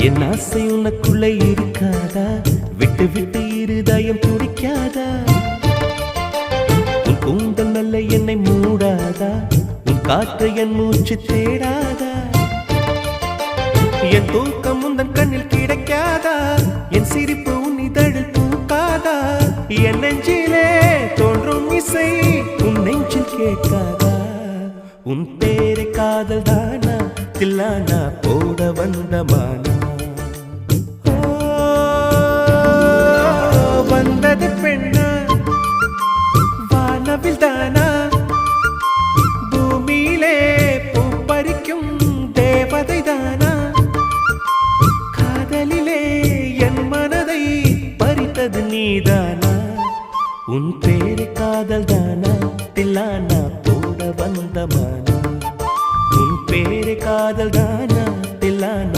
என் ஆசை உனக்குள்ளே இருக்காதா? விட்டு விட்டு இருதயம் துடிக்காதா? உன் கூந்தல் நல்ல என்னை மூடாதா? உன் காற்று என் மூச்சு தேடாதா? என் தூக்கம் உந்தன் கண்ணில் கிடைக்காதா? என் சிரிப்பு உன் இதழில் தூக்காதா? என் நெஞ்சிலே தோன்றும் இசை உன் நெஞ்சில் கேட்காதா? உன் பேரை காதல் தானா தில்லானா போட வந்த மானா? வந்தது பெண்ணா வானவில் தானா? பூமியிலே பூ பறிக்கும் தேவதை தானா? காதலிலே என் மனதை பறித்தது நீதானா? உன் பேர்